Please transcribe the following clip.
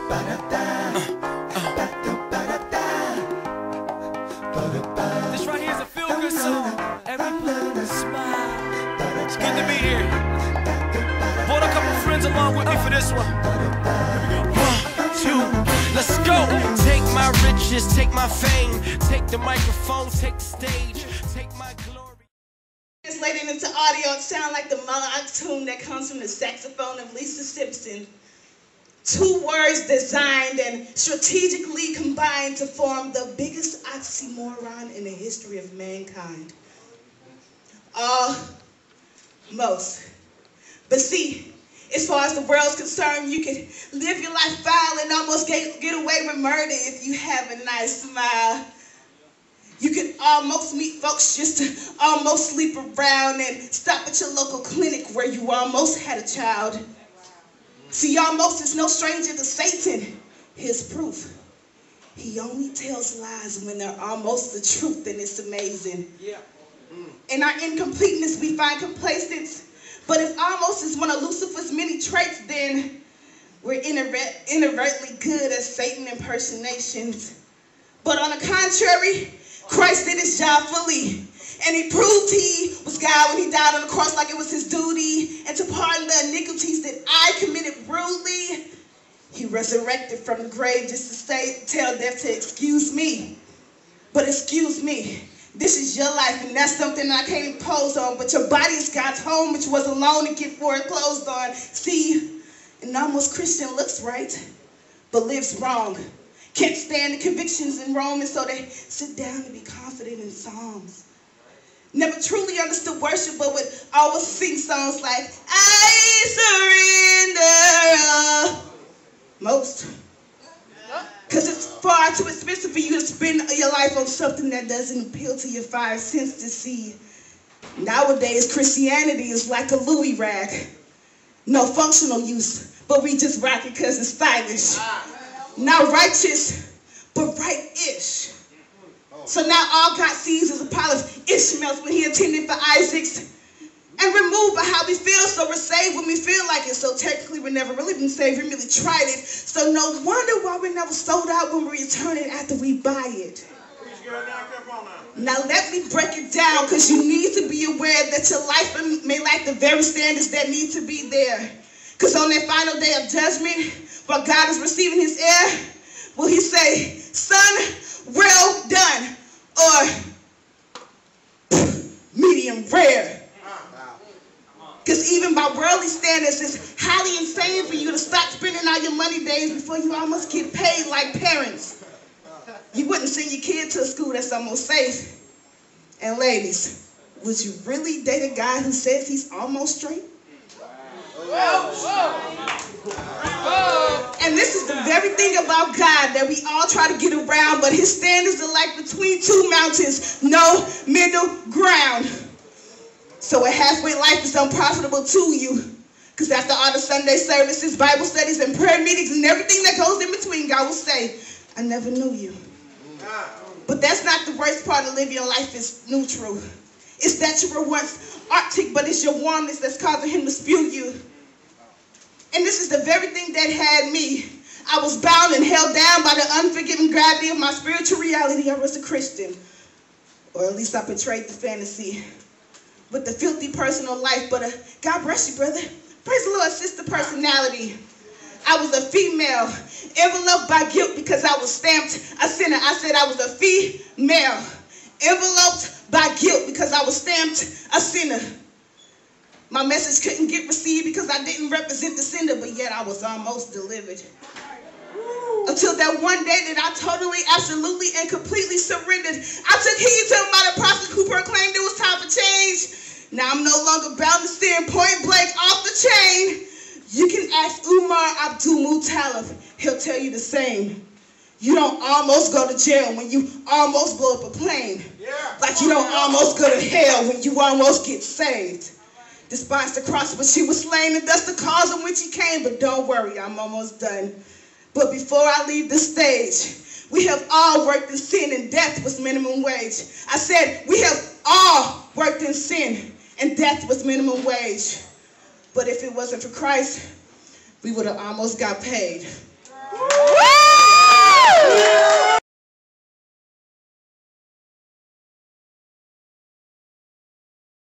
This right here is a feel-good song. Everybody smile. It's good to be here. Brought a couple friends along with me for this one. 1, 2, let's go. Take my riches, take my fame, take the microphone, take the stage, take my glory. Translated into audio, it sounds like the melodic tune that comes from the saxophone of Lisa Simpson. 2 words designed and strategically combined to form the biggest oxymoron in the history of mankind. Almost. But see, as far as the world's concerned, you can live your life foul and almost get away with murder if you have a nice smile. You can almost meet folks just to almost sleep around and stop at your local clinic where you almost had a child. See, almost is no stranger to Satan. Here's proof. He only tells lies when they're almost the truth, and it's amazing. Yeah. In our incompleteness, we find complacence. But if almost is one of Lucifer's many traits, then we're inadvertently good at Satan impersonations. But on the contrary, Christ did his job fully. And he proved he was God when he died on the cross like it was his duty. And to pardon the iniquities that I committed rudely, he resurrected from the grave just to tell death to excuse me. But excuse me, this is your life and that's something I can't impose on. But your body is God's home, which was alone and get foreclosed on. See, an almost Christian looks right, but lives wrong. Can't stand the convictions in Romans, so they sit down and be confident in Psalms. Never truly understood worship, but would always sing songs like, I surrender most. Because it's far too expensive for you to spend your life on something that doesn't appeal to your 5 senses to see. Nowadays, Christianity is like a Louis rag. No functional use, but we just rock it because it's stylish. Not righteous, but right-ish. So now all God sees is a pile of Ishmaels when he attended for Isaac's. And removed by how we feel, so we're saved when we feel like it. So technically we've never really been saved, we really tried it. So no wonder why we're never sold out when we return it after we buy it. Now let me break it down, because you need to be aware that your life may lack the very standards that need to be there. Because on that final day of judgment, while God is receiving his heir, will he say, son, well done, or medium rare? Because even by worldly standards, it's highly insane for you to stop spending all your money days before you almost get paid like parents. You wouldn't send your kid to a school that's almost safe. And ladies, would you really date a guy who says he's almost straight? And this is the very thing about God that we all try to get around, but his standards are like between 2 mountains, no middle ground. So a halfway life is unprofitable to you, because after all the Sunday services, Bible studies, and prayer meetings, and everything that goes in between, God will say, I never knew you. But that's not the worst part of living your life is neutral. It's that you were once Arctic, but it's your warmness that's causing him to spew you. And this is the very thing that had me. I was bound and held down by the unforgiving gravity of my spiritual reality. I was a Christian. Or at least I portrayed the fantasy. With the filthy personal life, but God bless you, brother. Praise the Lord, sister personality. I was a female, enveloped by guilt because I was stamped a sinner. I said I was a female, enveloped by guilt because I was stamped a sinner. My message couldn't get received because I didn't represent the sender, but yet I was almost delivered. Until that one day that I totally, absolutely, and completely surrendered. I took heed to him by the prophet who proclaimed it was time for change. Now I'm no longer bound to stand point blank off the chain. You can ask Umar Abdul-Muttalib. He'll tell you the same. You don't almost go to jail when you almost blow up a plane. Like you don't almost go to hell when you almost get saved. Despise the cross, but she was slain, and that's the cause on which he came. But don't worry, I'm almost done. But before I leave the stage, we have all worked in sin, and death was minimum wage. I said, we have all worked in sin, and death was minimum wage. But if it wasn't for Christ, we would have almost got paid. Woo!